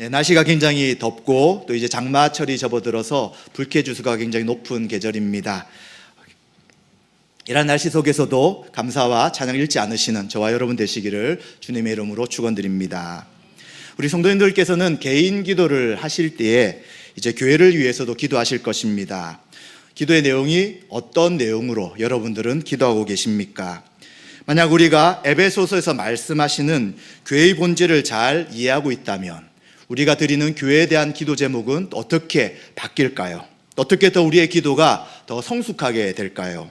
네, 날씨가 굉장히 덥고 또 이제 장마철이 접어들어서 불쾌지수가 굉장히 높은 계절입니다. 이런 날씨 속에서도 감사와 찬양 잃지 않으시는 저와 여러분 되시기를 주님의 이름으로 축원드립니다. 우리 성도님들께서는 개인 기도를 하실 때에 이제 교회를 위해서도 기도하실 것입니다. 기도의 내용이 어떤 내용으로 여러분들은 기도하고 계십니까? 만약 우리가 에베소서에서 말씀하시는 교회의 본질을 잘 이해하고 있다면 우리가 드리는 교회에 대한 기도 제목은 어떻게 바뀔까요? 어떻게 더 우리의 기도가 더 성숙하게 될까요?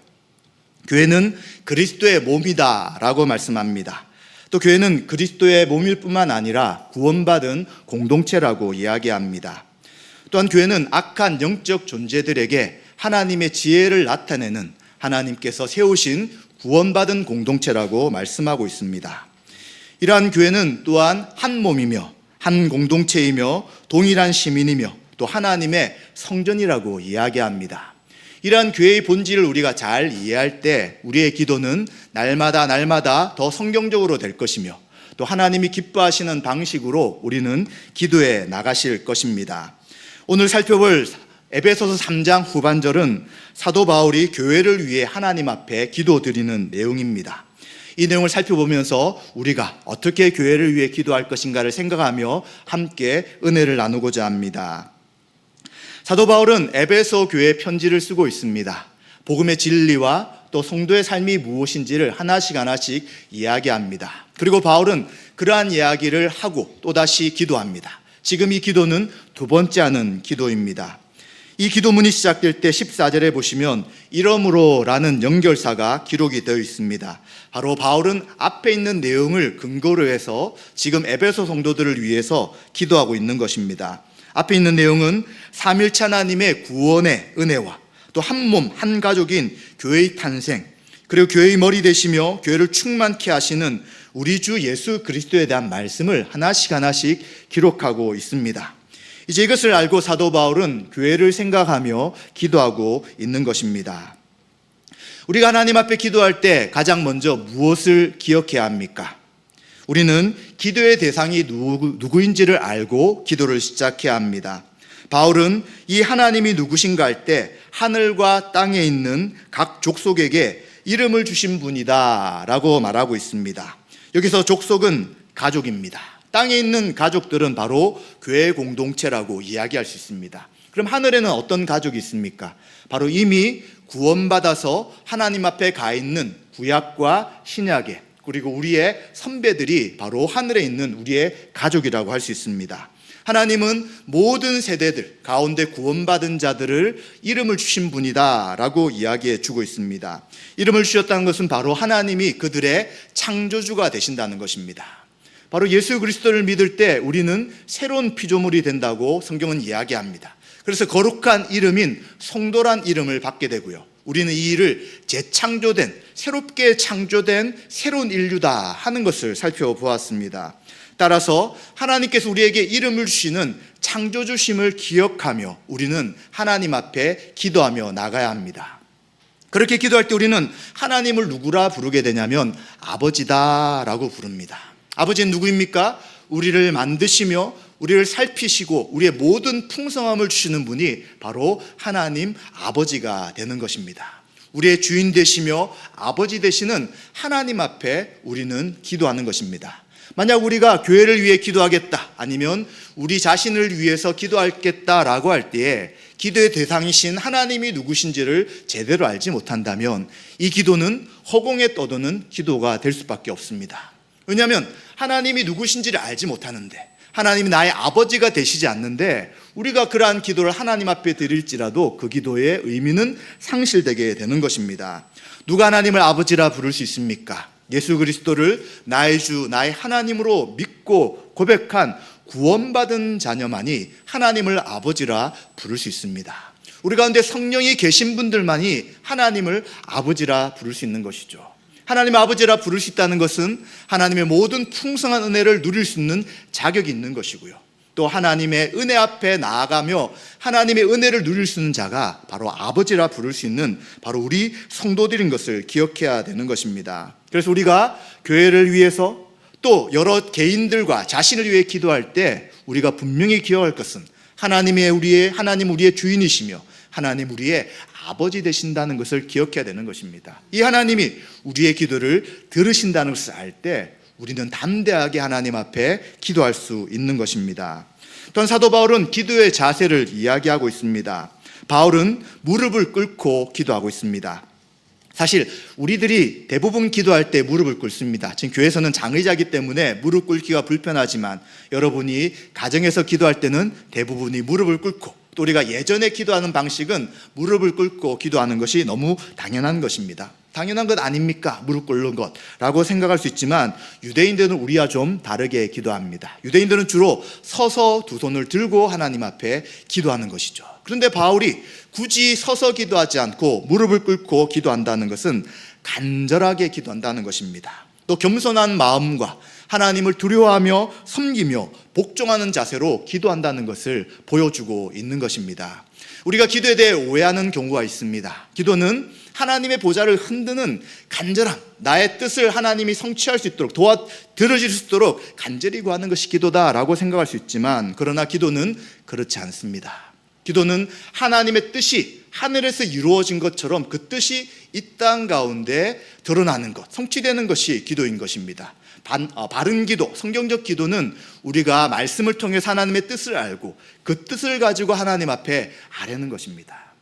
교회는 그리스도의 몸이다 라고 말씀합니다. 또 교회는 그리스도의 몸일 뿐만 아니라 구원받은 공동체라고 이야기합니다. 또한 교회는 악한 영적 존재들에게 하나님의 지혜를 나타내는 하나님께서 세우신 구원받은 공동체라고 말씀하고 있습니다. 이러한 교회는 또한 한 몸이며 한 공동체이며 동일한 시민이며 또 하나님의 성전이라고 이야기합니다. 이러한 교회의 본질을 우리가 잘 이해할 때 우리의 기도는 날마다 더 성경적으로 될 것이며 또 하나님이 기뻐하시는 방식으로 우리는 기도해 나가실 것입니다. 오늘 살펴볼 에베소서 3장 후반절은 사도 바울이 교회를 위해 하나님 앞에 기도드리는 내용입니다. 이 내용을 살펴보면서 우리가 어떻게 교회를 위해 기도할 것인가를 생각하며 함께 은혜를 나누고자 합니다. 사도 바울은 에베소 교회에 편지를 쓰고 있습니다. 복음의 진리와 또 성도의 삶이 무엇인지를 하나씩 이야기합니다. 그리고 바울은 그러한 이야기를 하고 또다시 기도합니다. 지금 이 기도는 두 번째 하는 기도입니다. 이 기도문이 시작될 때 14절에 보시면 이러므로 라는 연결사가 기록이 되어 있습니다. 바로 바울은 앞에 있는 내용을 근거로 해서 지금 에베소 성도들을 위해서 기도하고 있는 것입니다. 앞에 있는 내용은 삼일체 하나님의 구원의 은혜와 또 한 몸, 한 가족인 교회의 탄생, 그리고 교회의 머리 되시며 교회를 충만케 하시는 우리 주 예수 그리스도에 대한 말씀을 하나씩 기록하고 있습니다. 이제 이것을 알고 사도 바울은 교회를 생각하며 기도하고 있는 것입니다. 우리가 하나님 앞에 기도할 때 가장 먼저 무엇을 기억해야 합니까? 우리는 기도의 대상이 누구인지를 알고 기도를 시작해야 합니다. 바울은 이 하나님이 누구신가 할 때 하늘과 땅에 있는 각 족속에게 이름을 주신 분이다 라고 말하고 있습니다. 여기서 족속은 가족입니다. 땅에 있는 가족들은 바로 교회 공동체라고 이야기할 수 있습니다. 그럼 하늘에는 어떤 가족이 있습니까? 바로 이미 구원받아서 하나님 앞에 가 있는 구약과 신약의 그리고 우리의 선배들이 바로 하늘에 있는 우리의 가족이라고 할 수 있습니다. 하나님은 모든 세대들 가운데 구원받은 자들을 이름을 주신 분이다 라고 이야기해 주고 있습니다. 이름을 주셨다는 것은 바로 하나님이 그들의 창조주가 되신다는 것입니다. 바로 예수 그리스도를 믿을 때 우리는 새로운 피조물이 된다고 성경은 이야기합니다. 그래서 거룩한 이름인 성도란 이름을 받게 되고요. 우리는 이 일을 재창조된, 새롭게 창조된 새로운 인류다 하는 것을 살펴보았습니다. 따라서 하나님께서 우리에게 이름을 주시는 창조주심을 기억하며 우리는 하나님 앞에 기도하며 나가야 합니다. 그렇게 기도할 때 우리는 하나님을 누구라 부르게 되냐면 아버지다라고 부릅니다. 아버지는 누구입니까? 우리를 만드시며 우리를 살피시고 우리의 모든 풍성함을 주시는 분이 바로 하나님 아버지가 되는 것입니다. 우리의 주인 되시며 아버지 되시는 하나님 앞에 우리는 기도하는 것입니다. 만약 우리가 교회를 위해 기도하겠다 아니면 우리 자신을 위해서 기도하겠다라고 할 때에 기도의 대상이신 하나님이 누구신지를 제대로 알지 못한다면 이 기도는 허공에 떠도는 기도가 될 수밖에 없습니다. 왜냐하면 하나님이 누구신지를 알지 못하는데 하나님이 나의 아버지가 되시지 않는데 우리가 그러한 기도를 하나님 앞에 드릴지라도 그 기도의 의미는 상실되게 되는 것입니다. 누가 하나님을 아버지라 부를 수 있습니까? 예수 그리스도를 나의 주, 나의 하나님으로 믿고 고백한 구원받은 자녀만이 하나님을 아버지라 부를 수 있습니다. 우리 가운데 성령이 계신 분들만이 하나님을 아버지라 부를 수 있는 것이죠. 하나님의 아버지라 부를 수 있다는 것은 하나님의 모든 풍성한 은혜를 누릴 수 있는 자격이 있는 것이고요. 또 하나님의 은혜 앞에 나아가며 하나님의 은혜를 누릴 수 있는 자가 바로 아버지라 부를 수 있는 바로 우리 성도들인 것을 기억해야 되는 것입니다. 그래서 우리가 교회를 위해서 또 또 여러 개인들과 자신을 위해 기도할 때 우리가 분명히 기억할 것은 하나님 우리의 주인이시며 하나님 우리의 아버지 되신다는 것을 기억해야 되는 것입니다. 이 하나님이 우리의 기도를 들으신다는 것을 알 때 우리는 담대하게 하나님 앞에 기도할 수 있는 것입니다. 또한 사도 바울은 기도의 자세를 이야기하고 있습니다. 바울은 무릎을 꿇고 기도하고 있습니다. 사실 우리들이 대부분 기도할 때 무릎을 꿇습니다. 지금 교회에서는 장의자이기 때문에 무릎 꿇기가 불편하지만 여러분이 가정에서 기도할 때는 대부분이 무릎을 꿇고, 또 우리가 예전에 기도하는 방식은 무릎을 꿇고 기도하는 것이 너무 당연한 것입니다. 당연한 것 아닙니까? 무릎 꿇는 것 라고 생각할 수 있지만 유대인들은 우리와 좀 다르게 기도합니다. 유대인들은 주로 서서 두 손을 들고 하나님 앞에 기도하는 것이죠. 그런데 바울이 굳이 서서 기도하지 않고 무릎을 꿇고 기도한다는 것은 간절하게 기도한다는 것입니다. 또 겸손한 마음과 하나님을 두려워하며 섬기며 복종하는 자세로 기도한다는 것을 보여주고 있는 것입니다. 우리가 기도에 대해 오해하는 경우가 있습니다. 기도는 하나님의 보좌를 흔드는 간절함, 나의 뜻을 하나님이 성취할 수 있도록 들어줄 수 있도록 간절히 구하는 것이 기도다라고 생각할 수 있지만, 그러나 기도는 그렇지 않습니다. 기도는 하나님의 뜻이 하늘에서 이루어진 것처럼 그 뜻이 이 땅 가운데 드러나는 것, 성취되는 것이 기도인 것입니다. 바른 기도, 성경적 기도는 우리가 말씀을 통해서 하나님의 뜻을 알고 그 뜻을 가지고 하나님 앞에 아뢰는 것입니다.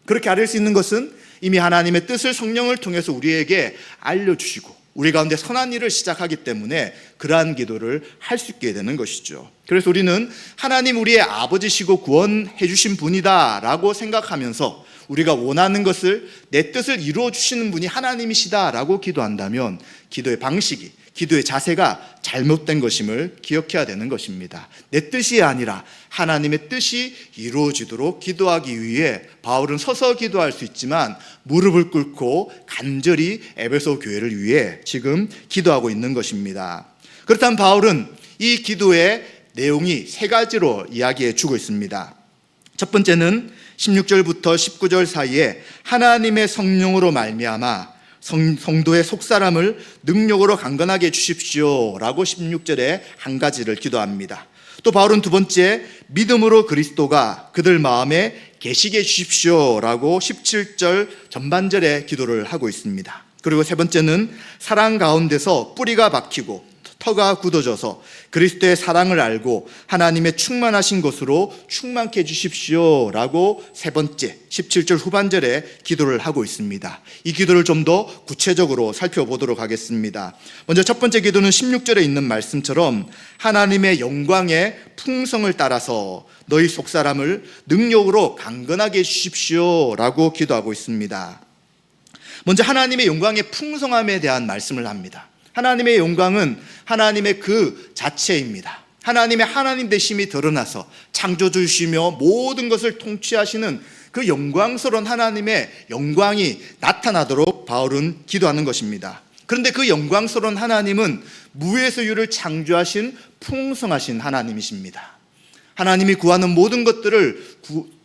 그렇게 아뢰 수 있는 것은 이미 하나님의 뜻을 성령을 통해서 우리에게 알려주시고 우리 가운데 선한 일을 시작하기 때문에 그러한 기도를 할 수 있게 되는 것이죠. 그래서 우리는 하나님 우리의 아버지시고 구원해 주신 분이다 라고 생각하면서 우리가 원하는 것을, 내 뜻을 이루어 주시는 분이 하나님이시다 라고 기도한다면 기도의 방식이, 기도의 자세가 잘못된 것임을 기억해야 되는 것입니다. 내 뜻이 아니라 하나님의 뜻이 이루어지도록 기도하기 위해 바울은 서서 기도할 수 있지만 무릎을 꿇고 간절히 에베소 교회를 위해 지금 기도하고 있는 것입니다. 그렇다면 바울은 이 기도의 내용이 세 가지로 이야기해 주고 있습니다. 첫 번째는 16절부터 19절 사이에 하나님의 성령으로 말미암아 성도의 속사람을 능력으로 강건하게 해주십시오 라고 16절에 한 가지를 기도합니다. 또 바울은 두 번째, 믿음으로 그리스도가 그들 마음에 계시게 해주십시오 라고 17절 전반절에 기도를 하고 있습니다. 그리고 세 번째는 사랑 가운데서 뿌리가 박히고 터가 굳어져서 그리스도의 사랑을 알고 하나님의 충만하신 것으로 충만케 해주십시오 라고 세 번째 17절 후반절에 기도를 하고 있습니다. 이 기도를 좀 더 구체적으로 살펴보도록 하겠습니다. 먼저 첫 번째 기도는 16절에 있는 말씀처럼 하나님의 영광의 풍성을 따라서 너희 속사람을 능력으로 강건하게 해주십시오 라고 기도하고 있습니다. 먼저 하나님의 영광의 풍성함에 대한 말씀을 합니다. 하나님의 영광은 하나님의 그 자체입니다. 하나님의 하나님 되심이 드러나서 창조주시며 모든 것을 통치하시는 그 영광스러운 하나님의 영광이 나타나도록 바울은 기도하는 것입니다. 그런데 그 영광스러운 하나님은 무에서 유를 창조하신 풍성하신 하나님이십니다. 하나님이 구하는 모든 것들을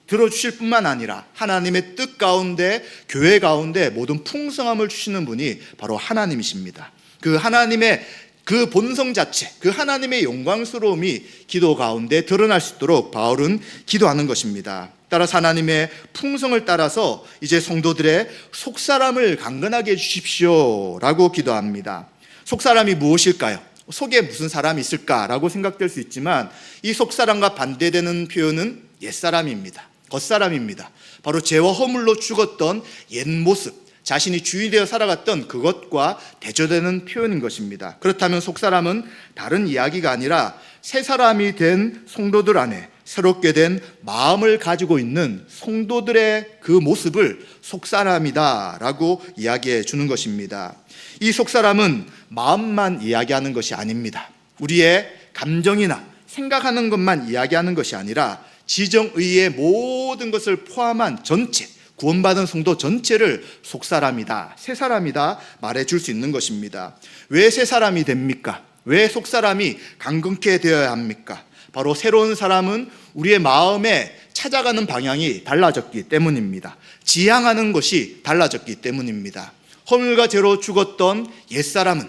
들어주실 뿐만 아니라 하나님의 뜻 가운데, 교회 가운데 모든 풍성함을 주시는 분이 바로 하나님이십니다. 그 하나님의 그 본성 자체, 그 하나님의 영광스러움이 기도 가운데 드러날 수 있도록 바울은 기도하는 것입니다. 따라서 하나님의 풍성을 따라서 이제 성도들의 속사람을 강건하게 해주십시오 라고 기도합니다. 속사람이 무엇일까요? 속에 무슨 사람이 있을까라고 생각될 수 있지만 이 속사람과 반대되는 표현은 옛사람입니다. 겉사람입니다. 바로 죄와 허물로 죽었던 옛 모습, 자신이 주인이 되어 살아갔던 그것과 대조되는 표현인 것입니다. 그렇다면 속사람은 다른 이야기가 아니라 새 사람이 된 성도들 안에 새롭게 된 마음을 가지고 있는 성도들의 그 모습을 속사람이다 라고 이야기해 주는 것입니다. 이 속사람은 마음만 이야기하는 것이 아닙니다. 우리의 감정이나 생각하는 것만 이야기하는 것이 아니라 지정의의 모든 것을 포함한 전체, 구원받은 성도 전체를 속사람이다, 새 사람이다 말해줄 수 있는 것입니다. 왜 새 사람이 됩니까? 왜 속사람이 강건케 되어야 합니까? 바로 새로운 사람은 우리의 마음에 찾아가는 방향이 달라졌기 때문입니다. 지향하는 것이 달라졌기 때문입니다. 허물과 죄로 죽었던 옛사람은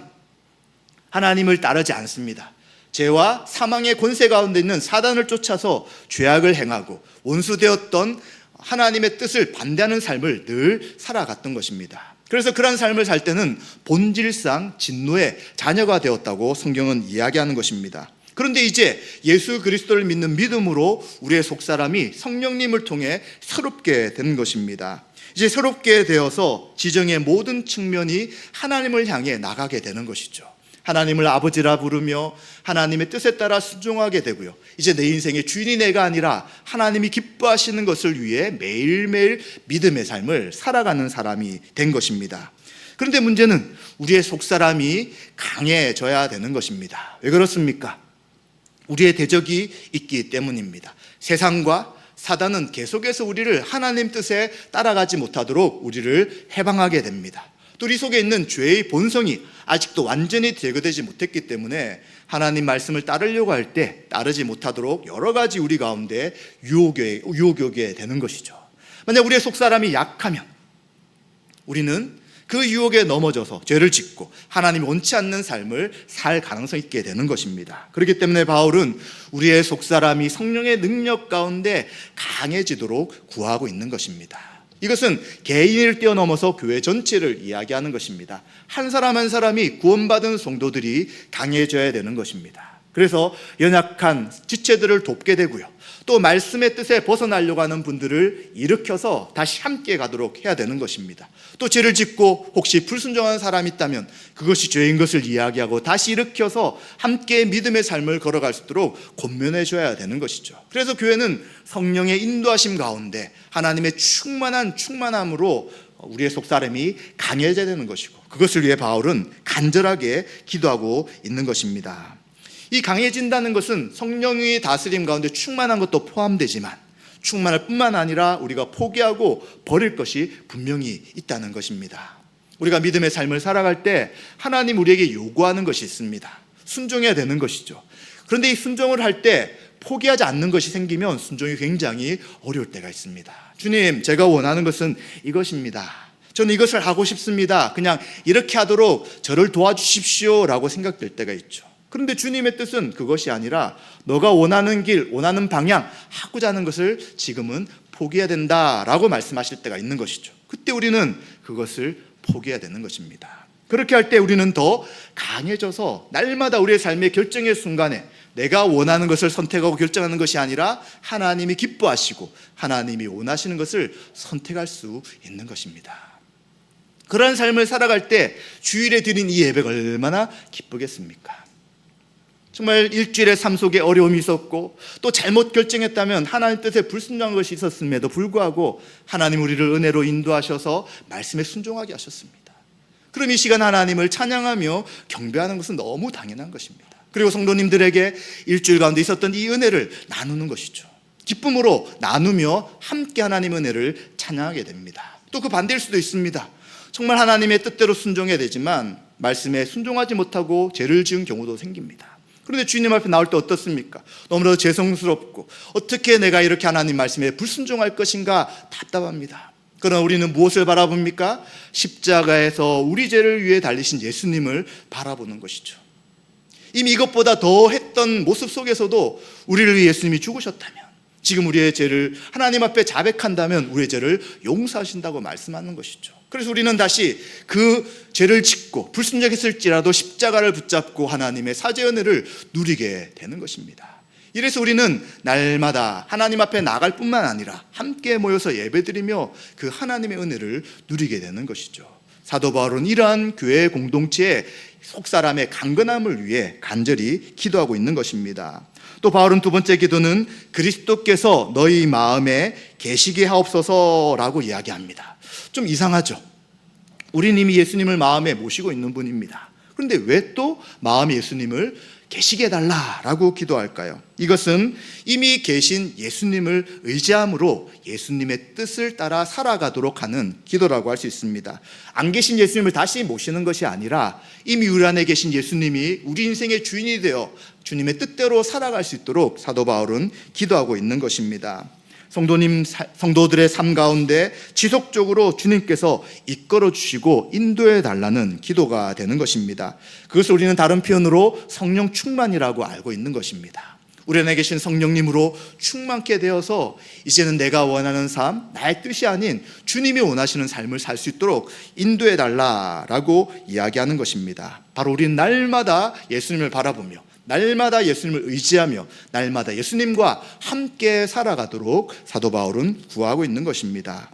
하나님을 따르지 않습니다. 죄와 사망의 권세 가운데 있는 사단을 쫓아서 죄악을 행하고 원수되었던 하나님의 뜻을 반대하는 삶을 늘 살아갔던 것입니다. 그래서 그런 삶을 살 때는 본질상 진노의 자녀가 되었다고 성경은 이야기하는 것입니다. 그런데 이제 예수 그리스도를 믿는 믿음으로 우리의 속사람이 성령님을 통해 새롭게 되는 것입니다. 이제 새롭게 되어서 지정의 모든 측면이 하나님을 향해 나가게 되는 것이죠. 하나님을 아버지라 부르며 하나님의 뜻에 따라 순종하게 되고요. 이제 내 인생의 주인이 내가 아니라 하나님이 기뻐하시는 것을 위해 매일매일 믿음의 삶을 살아가는 사람이 된 것입니다. 그런데 문제는 우리의 속사람이 강해져야 되는 것입니다. 왜 그렇습니까? 우리의 대적이 있기 때문입니다. 세상과 사단은 계속해서 우리를 하나님 뜻에 따라가지 못하도록 우리를 해방하게 됩니다. 또 우리 속에 있는 죄의 본성이 아직도 완전히 제거되지 못했기 때문에 하나님 말씀을 따르려고 할 때 따르지 못하도록 여러 가지 우리 가운데 유혹하게 되는 것이죠. 만약 우리의 속사람이 약하면 우리는 그 유혹에 넘어져서 죄를 짓고 하나님이 원치 않는 삶을 살 가능성이 있게 되는 것입니다. 그렇기 때문에 바울은 우리의 속사람이 성령의 능력 가운데 강해지도록 구하고 있는 것입니다. 이것은 개인을 뛰어넘어서 교회 전체를 이야기하는 것입니다. 한 사람 한 사람이 구원받은 성도들이 강해져야 되는 것입니다. 그래서 연약한 지체들을 돕게 되고요. 또 말씀의 뜻에 벗어나려고 하는 분들을 일으켜서 다시 함께 가도록 해야 되는 것입니다. 또 죄를 짓고 혹시 불순종한 사람이 있다면 그것이 죄인 것을 이야기하고 다시 일으켜서 함께 믿음의 삶을 걸어갈 수 있도록 권면해 줘야 되는 것이죠. 그래서 교회는 성령의 인도하심 가운데 하나님의 충만함으로 우리의 속사람이 강해져야 되는 것이고, 그것을 위해 바울은 간절하게 기도하고 있는 것입니다. 이 강해진다는 것은 성령의 다스림 가운데 충만한 것도 포함되지만 충만할 뿐만 아니라 우리가 포기하고 버릴 것이 분명히 있다는 것입니다. 우리가 믿음의 삶을 살아갈 때 하나님 우리에게 요구하는 것이 있습니다. 순종해야 되는 것이죠. 그런데 이 순종을 할 때 포기하지 않는 것이 생기면 순종이 굉장히 어려울 때가 있습니다. 주님, 제가 원하는 것은 이것입니다. 저는 이것을 하고 싶습니다. 그냥 이렇게 하도록 저를 도와주십시오 라고 생각될 때가 있죠. 그런데 주님의 뜻은 그것이 아니라 너가 원하는 길, 원하는 방향, 하고자 하는 것을 지금은 포기해야 된다라고 말씀하실 때가 있는 것이죠. 그때 우리는 그것을 포기해야 되는 것입니다. 그렇게 할 때 우리는 더 강해져서 날마다 우리의 삶의 결정의 순간에 내가 원하는 것을 선택하고 결정하는 것이 아니라 하나님이 기뻐하시고 하나님이 원하시는 것을 선택할 수 있는 것입니다. 그러한 삶을 살아갈 때 주일에 드린 이 예배가 얼마나 기쁘겠습니까? 정말 일주일의 삶 속에 어려움이 있었고 또 잘못 결정했다면 하나님 뜻에 불순종한 것이 있었음에도 불구하고 하나님 우리를 은혜로 인도하셔서 말씀에 순종하게 하셨습니다. 그럼 이 시간 하나님을 찬양하며 경배하는 것은 너무 당연한 것입니다. 그리고 성도님들에게 일주일 가운데 있었던 이 은혜를 나누는 것이죠. 기쁨으로 나누며 함께 하나님의 은혜를 찬양하게 됩니다. 또 그 반대일 수도 있습니다. 정말 하나님의 뜻대로 순종해야 되지만 말씀에 순종하지 못하고 죄를 지은 경우도 생깁니다. 그런데 주님 앞에 나올 때 어떻습니까? 너무나도 죄송스럽고 어떻게 내가 이렇게 하나님 말씀에 불순종할 것인가 답답합니다. 그러나 우리는 무엇을 바라봅니까? 십자가에서 우리 죄를 위해 달리신 예수님을 바라보는 것이죠. 이미 이것보다 더 했던 모습 속에서도 우리를 위해 예수님이 죽으셨다면, 지금 우리의 죄를 하나님 앞에 자백한다면 우리의 죄를 용서하신다고 말씀하는 것이죠. 그래서 우리는 다시 그 죄를 짓고 불순종했을지라도 십자가를 붙잡고 하나님의 사죄 은혜를 누리게 되는 것입니다. 이래서 우리는 날마다 하나님 앞에 나갈 뿐만 아니라 함께 모여서 예배드리며 그 하나님의 은혜를 누리게 되는 것이죠. 사도 바울은 이러한 교회 공동체의 속사람의 강건함을 위해 간절히 기도하고 있는 것입니다. 또 바울은 두 번째 기도는 그리스도께서 너희 마음에 계시게 하옵소서라고 이야기합니다. 좀 이상하죠? 우리는 이미 예수님을 마음에 모시고 있는 분입니다. 그런데 왜 또 마음에 예수님을 계시게 해달라라고 기도할까요? 이것은 이미 계신 예수님을 의지함으로 예수님의 뜻을 따라 살아가도록 하는 기도라고 할 수 있습니다. 안 계신 예수님을 다시 모시는 것이 아니라 이미 우리 안에 계신 예수님이 우리 인생의 주인이 되어 주님의 뜻대로 살아갈 수 있도록 사도 바울은 기도하고 있는 것입니다. 성도들의 삶 가운데 지속적으로 주님께서 이끌어 주시고 인도해 달라는 기도가 되는 것입니다. 그것을 우리는 다른 표현으로 성령 충만이라고 알고 있는 것입니다. 우리 안에 계신 성령님으로 충만케 되어서 이제는 내가 원하는 삶, 나의 뜻이 아닌 주님이 원하시는 삶을 살 수 있도록 인도해 달라라고 이야기하는 것입니다. 바로 우리는 날마다 예수님을 바라보며, 날마다 예수님을 의지하며, 날마다 예수님과 함께 살아가도록 사도 바울은 구하고 있는 것입니다.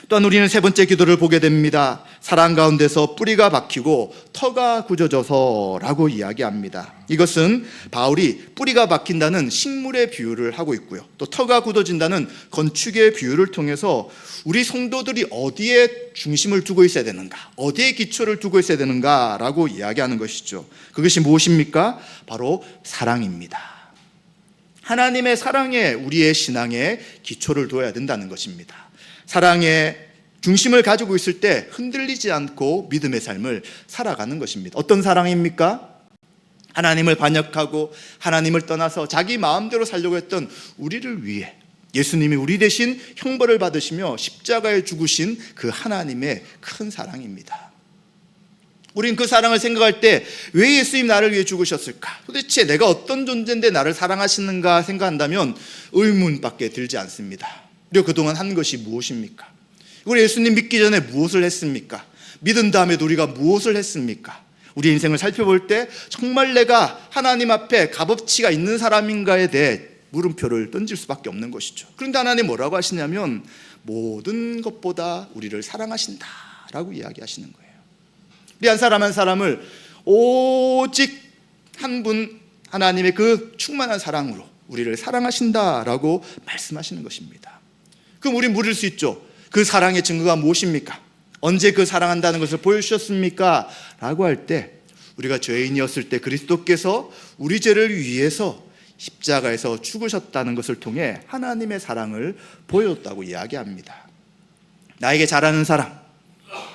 또한 우리는 세 번째 기도를 보게 됩니다. 사랑 가운데서 뿌리가 박히고 터가 굳어져서라고 이야기합니다. 이것은 바울이 뿌리가 박힌다는 식물의 비유를 하고 있고요, 또 터가 굳어진다는 건축의 비유를 통해서 우리 성도들이 어디에 중심을 두고 있어야 되는가, 어디에 기초를 두고 있어야 되는가라고 이야기하는 것이죠. 그것이 무엇입니까? 바로 사랑입니다. 하나님의 사랑에 우리의 신앙에 기초를 둬야 된다는 것입니다. 사랑의 중심을 가지고 있을 때 흔들리지 않고 믿음의 삶을 살아가는 것입니다. 어떤 사랑입니까? 하나님을 반역하고 하나님을 떠나서 자기 마음대로 살려고 했던 우리를 위해 예수님이 우리 대신 형벌을 받으시며 십자가에 죽으신 그 하나님의 큰 사랑입니다. 우린 그 사랑을 생각할 때 왜 예수님 나를 위해 죽으셨을까? 도대체 내가 어떤 존재인데 나를 사랑하시는가 생각한다면 의문밖에 들지 않습니다. 그리고 그동안 한 것이 무엇입니까? 우리 예수님 믿기 전에 무엇을 했습니까? 믿은 다음에도 우리가 무엇을 했습니까? 우리 인생을 살펴볼 때 정말 내가 하나님 앞에 값어치가 있는 사람인가에 대해 물음표를 던질 수밖에 없는 것이죠. 그런데 하나님 뭐라고 하시냐면 모든 것보다 우리를 사랑하신다라고 이야기하시는 거예요. 우리 한 사람 한 사람을 오직 한 분 하나님의 그 충만한 사랑으로 우리를 사랑하신다라고 말씀하시는 것입니다. 그럼 우리 물을 수 있죠. 그 사랑의 증거가 무엇입니까? 언제 그 사랑한다는 것을 보여주셨습니까? 라고 할 때 우리가 죄인이었을 때 그리스도께서 우리 죄를 위해서 십자가에서 죽으셨다는 것을 통해 하나님의 사랑을 보여줬다고 이야기합니다. 나에게 잘하는 사람,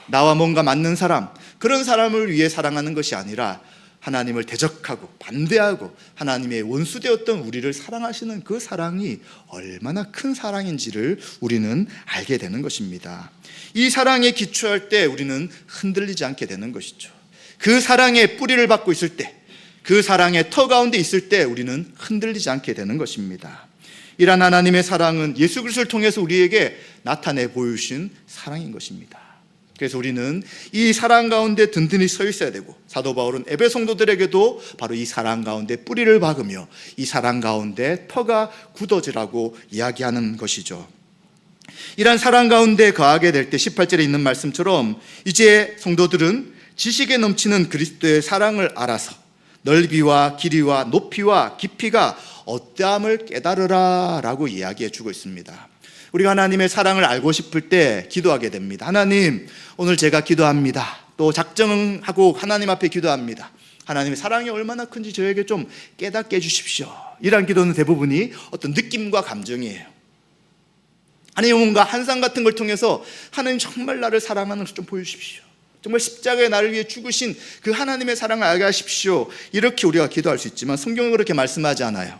나와 뭔가 맞는 사람, 그런 사람을 위해 사랑하는 것이 아니라 하나님을 대적하고 반대하고 하나님의 원수되었던 우리를 사랑하시는 그 사랑이 얼마나 큰 사랑인지를 우리는 알게 되는 것입니다. 이 사랑에 기초할 때 우리는 흔들리지 않게 되는 것이죠. 그 사랑의 뿌리를 받고 있을 때, 그 사랑의 터 가운데 있을 때 우리는 흔들리지 않게 되는 것입니다. 이러한 하나님의 사랑은 예수 그리스도를 통해서 우리에게 나타내 보여주신 사랑인 것입니다. 그래서 우리는 이 사랑 가운데 든든히 서 있어야 되고, 사도 바울은 에베소 성도들에게도 바로 이 사랑 가운데 뿌리를 박으며 이 사랑 가운데 터가 굳어지라고 이야기하는 것이죠. 이러한 사랑 가운데 거하게 될 때 18절에 있는 말씀처럼 이제 성도들은 지식에 넘치는 그리스도의 사랑을 알아서 넓이와 길이와 높이와 깊이가 어떠함을 깨달으라 라고 이야기해 주고 있습니다. 우리가 하나님의 사랑을 알고 싶을 때 기도하게 됩니다. 하나님, 오늘 제가 기도합니다. 또 작정하고 하나님 앞에 기도합니다. 하나님의 사랑이 얼마나 큰지 저에게 좀 깨닫게 해주십시오. 이러한 기도는 대부분이 어떤 느낌과 감정이에요. 하나님, 뭔가 환상 같은 걸 통해서 하나님 정말 나를 사랑하는 것을 좀 보여주십시오. 정말 십자가에 나를 위해 죽으신 그 하나님의 사랑을 알게 하십시오. 이렇게 우리가 기도할 수 있지만 성경은 그렇게 말씀하지 않아요.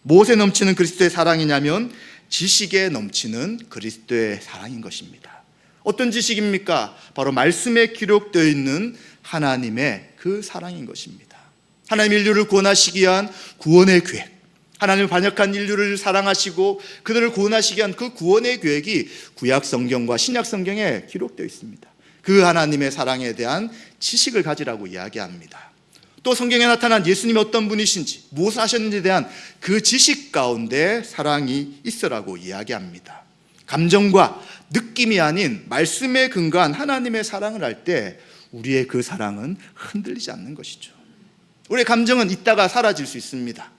무엇에 넘치는 그리스도의 사랑이냐면 지식에 넘치는 그리스도의 사랑인 것입니다. 어떤 지식입니까? 바로 말씀에 기록되어 있는 하나님의 그 사랑인 것입니다. 하나님 인류를 구원하시기 위한 구원의 계획, 하나님을 반역한 인류를 사랑하시고 그들을 구원하시기 위한 그 구원의 계획이 구약 성경과 신약 성경에 기록되어 있습니다. 그 하나님의 사랑에 대한 지식을 가지라고 이야기합니다. 또 성경에 나타난 예수님이 어떤 분이신지, 무엇을 하셨는지에 대한 그 지식 가운데 사랑이 있으라고 이야기합니다. 감정과 느낌이 아닌 말씀에 근거한 하나님의 사랑을 할 때 우리의 그 사랑은 흔들리지 않는 것이죠. 우리의 감정은 있다가 사라질 수 있습니다.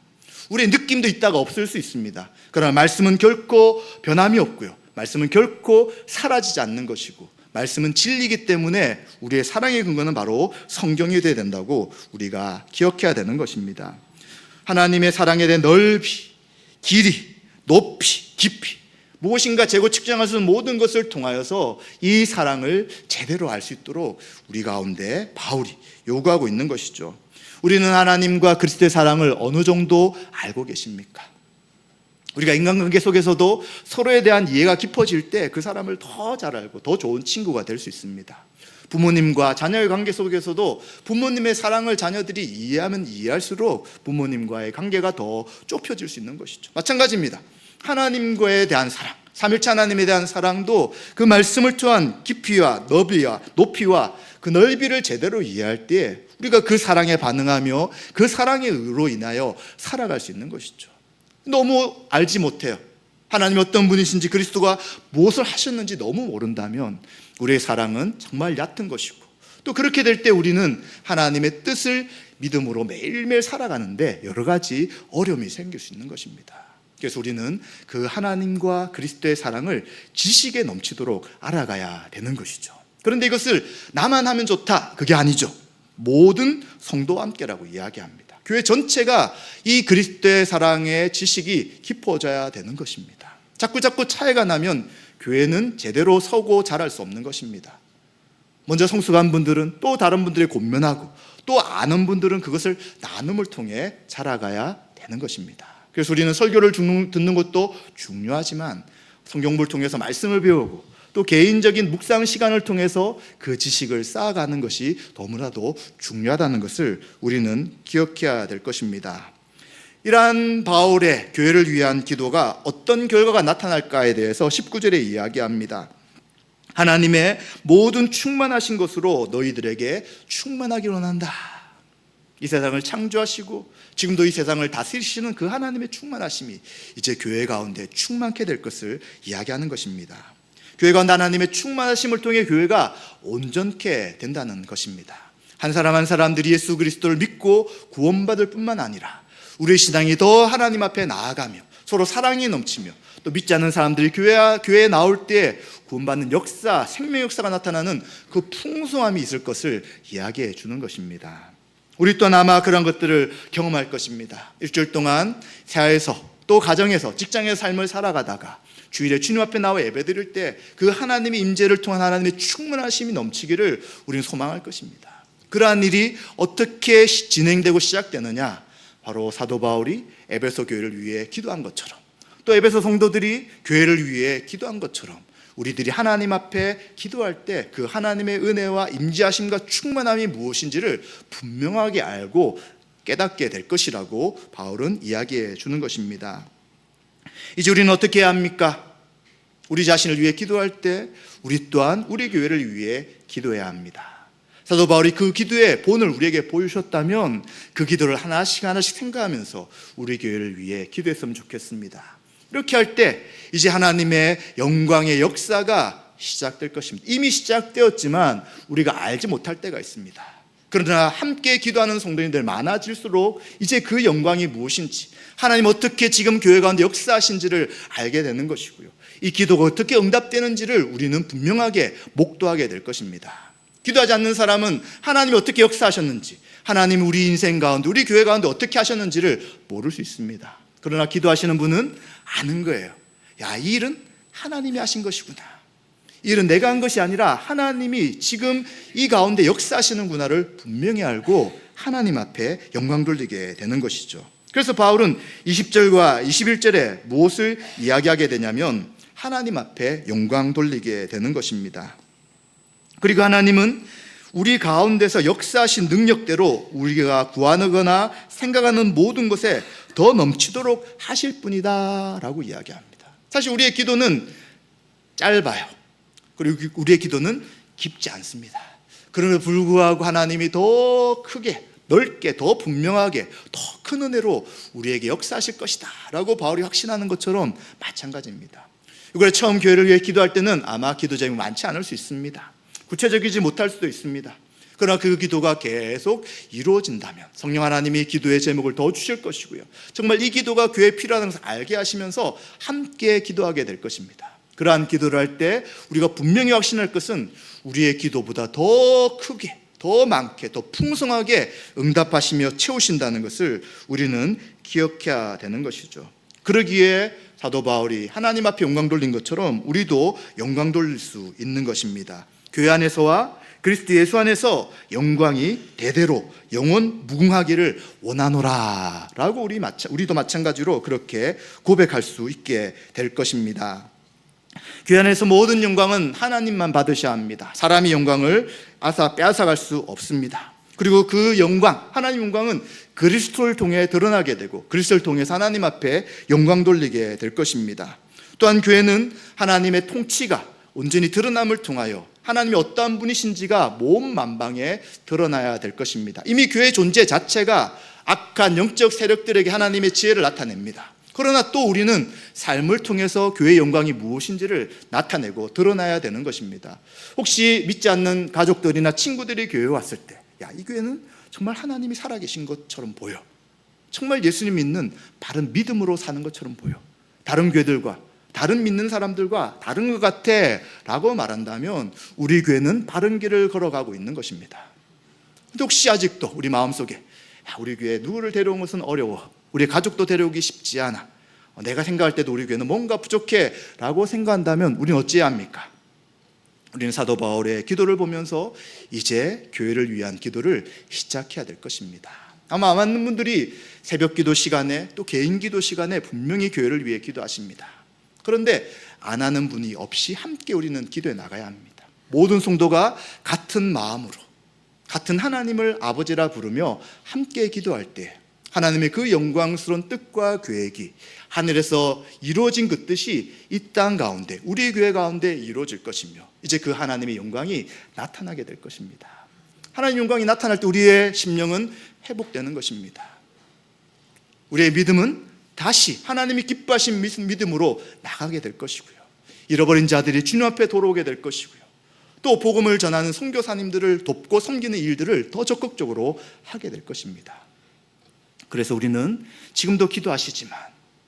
우리의 느낌도 있다가 없을 수 있습니다. 그러나 말씀은 결코 변함이 없고요, 말씀은 결코 사라지지 않는 것이고, 말씀은 진리이기 때문에 우리의 사랑의 근거는 바로 성경이 되어야 된다고 우리가 기억해야 되는 것입니다. 하나님의 사랑에 대한 넓이, 길이, 높이, 깊이, 무엇인가 재고 측정할 수 있는 모든 것을 통하여서 이 사랑을 제대로 알 수 있도록 우리 가운데 바울이 요구하고 있는 것이죠. 우리는 하나님과 그리스도의 사랑을 어느 정도 알고 계십니까? 우리가 인간관계 속에서도 서로에 대한 이해가 깊어질 때 그 사람을 더 잘 알고 더 좋은 친구가 될 수 있습니다. 부모님과 자녀의 관계 속에서도 부모님의 사랑을 자녀들이 이해하면 이해할수록 부모님과의 관계가 더 좁혀질 수 있는 것이죠. 마찬가지입니다. 하나님과에 대한 사랑, 삼일체 하나님에 대한 사랑도 그 말씀을 통한 깊이와 너비와 높이와 그 넓이를 제대로 이해할 때 우리가 그 사랑에 반응하며 그 사랑의 의로 인하여 살아갈 수 있는 것이죠. 너무 알지 못해요. 하나님이 어떤 분이신지, 그리스도가 무엇을 하셨는지 너무 모른다면 우리의 사랑은 정말 얕은 것이고, 또 그렇게 될 때 우리는 하나님의 뜻을 믿음으로 매일매일 살아가는데 여러 가지 어려움이 생길 수 있는 것입니다. 그래서 우리는 그 하나님과 그리스도의 사랑을 지식에 넘치도록 알아가야 되는 것이죠. 그런데 이것을 나만 하면 좋다, 그게 아니죠. 모든 성도와 함께라고 이야기합니다. 교회 전체가 이 그리스도의 사랑의 지식이 깊어져야 되는 것입니다. 자꾸 차이가 나면 교회는 제대로 서고 자랄 수 없는 것입니다. 먼저 성숙한 분들은 또 다른 분들이 권면하고, 또 아는 분들은 그것을 나눔을 통해 자라가야 되는 것입니다. 그래서 우리는 설교를 듣는 것도 중요하지만 성경을 통해서 말씀을 배우고 또 개인적인 묵상 시간을 통해서 그 지식을 쌓아가는 것이 너무나도 중요하다는 것을 우리는 기억해야 될 것입니다. 이러한 바울의 교회를 위한 기도가 어떤 결과가 나타날까에 대해서 19절에 이야기합니다. 하나님의 모든 충만하신 것으로 너희들에게 충만하기를 원한다. 이 세상을 창조하시고 지금도 이 세상을 다스리시는 그 하나님의 충만하심이 이제 교회 가운데 충만케 될 것을 이야기하는 것입니다. 교회 가운데 하나님의 충만하심을 통해 교회가 온전케 된다는 것입니다. 한 사람 한 사람들이 예수 그리스도를 믿고 구원받을 뿐만 아니라 우리의 신앙이 더 하나님 앞에 나아가며 서로 사랑이 넘치며 또 믿지 않는 사람들이 교회에 나올 때 구원받는 역사, 생명 역사가 나타나는 그 풍성함이 있을 것을 이야기해 주는 것입니다. 우리 또한 아마 그런 것들을 경험할 것입니다. 일주일 동안 새하에서 또 가정에서 직장의 삶을 살아가다가 주일에 주님 앞에 나와 예배드릴 때 그 하나님의 임재를 통한 하나님의 충만하심이 넘치기를 우리는 소망할 것입니다. 그러한 일이 어떻게 진행되고 시작되느냐? 바로 사도 바울이 에베소 교회를 위해 기도한 것처럼, 또 에베소 성도들이 교회를 위해 기도한 것처럼 우리들이 하나님 앞에 기도할 때 그 하나님의 은혜와 임재하심과 충만함이 무엇인지를 분명하게 알고 깨닫게 될 것이라고 바울은 이야기해 주는 것입니다. 이제 우리는 어떻게 해야 합니까? 우리 자신을 위해 기도할 때 우리 또한 우리 교회를 위해 기도해야 합니다. 사도 바울이 그 기도의 본을 우리에게 보여주셨다면 그 기도를 하나씩 생각하면서 우리 교회를 위해 기도했으면 좋겠습니다. 이렇게 할 때 이제 하나님의 영광의 역사가 시작될 것입니다. 이미 시작되었지만 우리가 알지 못할 때가 있습니다. 그러나 함께 기도하는 성도님들 많아질수록 이제 그 영광이 무엇인지, 하나님 어떻게 지금 교회 가운데 역사하신지를 알게 되는 것이고요, 이 기도가 어떻게 응답되는지를 우리는 분명하게 목도하게 될 것입니다. 기도하지 않는 사람은 하나님이 어떻게 역사하셨는지, 하나님이 우리 인생 가운데, 우리 교회 가운데 어떻게 하셨는지를 모를 수 있습니다. 그러나 기도하시는 분은 아는 거예요. 야, 이 일은 하나님이 하신 것이구나. 이 일은 내가 한 것이 아니라 하나님이 지금 이 가운데 역사하시는구나를 분명히 알고 하나님 앞에 영광 돌리게 되는 것이죠. 그래서 바울은 20절과 21절에 무엇을 이야기하게 되냐면 하나님 앞에 영광 돌리게 되는 것입니다. 그리고 하나님은 우리 가운데서 역사하신 능력대로 우리가 구하거나 생각하는 모든 것에 더 넘치도록 하실 분이다 라고 이야기합니다. 사실 우리의 기도는 짧아요. 그리고 우리의 기도는 깊지 않습니다. 그럼에도 불구하고 하나님이 더 크게, 넓게, 더 분명하게, 더 큰 은혜로 우리에게 역사하실 것이다 라고 바울이 확신하는 것처럼 마찬가지입니다. 이걸 처음 교회를 위해 기도할 때는 아마 기도 제목이 많지 않을 수 있습니다. 구체적이지 못할 수도 있습니다. 그러나 그 기도가 계속 이루어진다면 성령 하나님이 기도의 제목을 더 주실 것이고요, 정말 이 기도가 교회에 필요하다는 것을 알게 하시면서 함께 기도하게 될 것입니다. 그러한 기도를 할 때 우리가 분명히 확신할 것은 우리의 기도보다 더 크게, 더 많게, 더 풍성하게 응답하시며 채우신다는 것을 우리는 기억해야 되는 것이죠. 그러기에 사도 바울이 하나님 앞에 영광 돌린 것처럼 우리도 영광 돌릴 수 있는 것입니다. 교회 안에서와 그리스도 예수 안에서 영광이 대대로 영원 무궁하기를 원하노라 라고 우리도 마찬가지로 그렇게 고백할 수 있게 될 것입니다. 교회 안에서 모든 영광은 하나님만 받으셔야 합니다. 사람이 영광을 빼앗아갈 수 없습니다. 그리고 그 영광, 하나님 영광은 그리스도를 통해 드러나게 되고 그리스도를 통해서 하나님 앞에 영광 돌리게 될 것입니다. 또한 교회는 하나님의 통치가 온전히 드러남을 통하여 하나님이 어떠한 분이신지가 몸 만방에 드러나야 될 것입니다. 이미 교회 존재 자체가 악한 영적 세력들에게 하나님의 지혜를 나타냅니다. 그러나 또 우리는 삶을 통해서 교회의 영광이 무엇인지를 나타내고 드러나야 되는 것입니다. 혹시 믿지 않는 가족들이나 친구들이 교회에 왔을 때, 이 교회는 정말 하나님이 살아계신 것처럼 보여. 정말 예수님 믿는 바른 믿음으로 사는 것처럼 보여. 다른 교회들과 다른 믿는 사람들과 다른 것 같아 라고 말한다면 우리 교회는 바른 길을 걸어가고 있는 것입니다. 근데 혹시 아직도 우리 마음속에 우리 교회에 누구를 데려온 것은 어려워, 우리 가족도 데려오기 쉽지 않아, 내가 생각할 때도 우리 교회는 뭔가 부족해 라고 생각한다면 우리는 어찌해야 합니까? 우리는 사도 바울의 기도를 보면서 이제 교회를 위한 기도를 시작해야 될 것입니다. 아마 많은 분들이 새벽 기도 시간에 또 개인 기도 시간에 분명히 교회를 위해 기도하십니다. 그런데 안 하는 분이 없이 함께 우리는 기도해 나가야 합니다. 모든 성도가 같은 마음으로 같은 하나님을 아버지라 부르며 함께 기도할 때 하나님의 그 영광스러운 뜻과 계획이 하늘에서 이루어진 그 뜻이 이 땅 가운데 우리 교회 가운데 이루어질 것이며 이제 그 하나님의 영광이 나타나게 될 것입니다. 하나님 영광이 나타날 때 우리의 심령은 회복되는 것입니다. 우리의 믿음은 다시 하나님이 기뻐하신 믿음으로 나가게 될 것이고요. 잃어버린 자들이 주님 앞에 돌아오게 될 것이고요. 또 복음을 전하는 선교사님들을 돕고 섬기는 일들을 더 적극적으로 하게 될 것입니다. 그래서 우리는 지금도 기도하시지만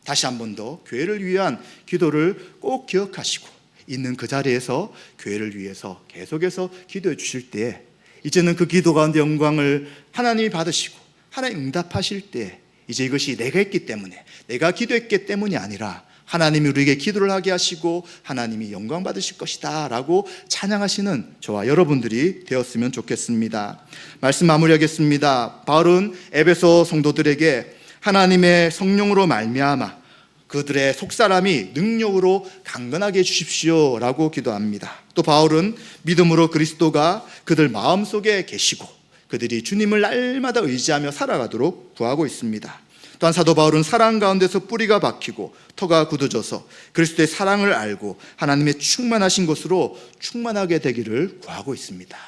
다시 한 번 더 교회를 위한 기도를 꼭 기억하시고 있는 그 자리에서 교회를 위해서 계속해서 기도해 주실 때 이제는 그 기도 가운데 영광을 하나님이 받으시고 하나님 응답하실 때 이제 이것이 내가 했기 때문에 내가 기도했기 때문이 아니라 하나님이 우리에게 기도를 하게 하시고 하나님이 영광 받으실 것이다 라고 찬양하시는 저와 여러분들이 되었으면 좋겠습니다. 말씀 마무리하겠습니다. 바울은 에베소 성도들에게 하나님의 성령으로 말미암아 그들의 속사람이 능력으로 강건하게 해주십시오 라고 기도합니다. 또 바울은 믿음으로 그리스도가 그들 마음속에 계시고 그들이 주님을 날마다 의지하며 살아가도록 구하고 있습니다. 또한 사도 바울은 사랑 가운데서 뿌리가 박히고 터가 굳어져서 그리스도의 사랑을 알고 하나님의 충만하신 것으로 충만하게 되기를 구하고 있습니다.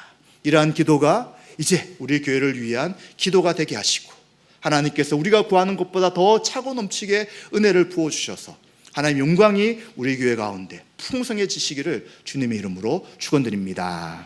이러한 기도가 이제 우리 교회를 위한 기도가 되게 하시고 하나님께서 우리가 구하는 것보다 더 차고 넘치게 은혜를 부어주셔서 하나님 영광이 우리 교회 가운데 풍성해지시기를 주님의 이름으로 축원드립니다.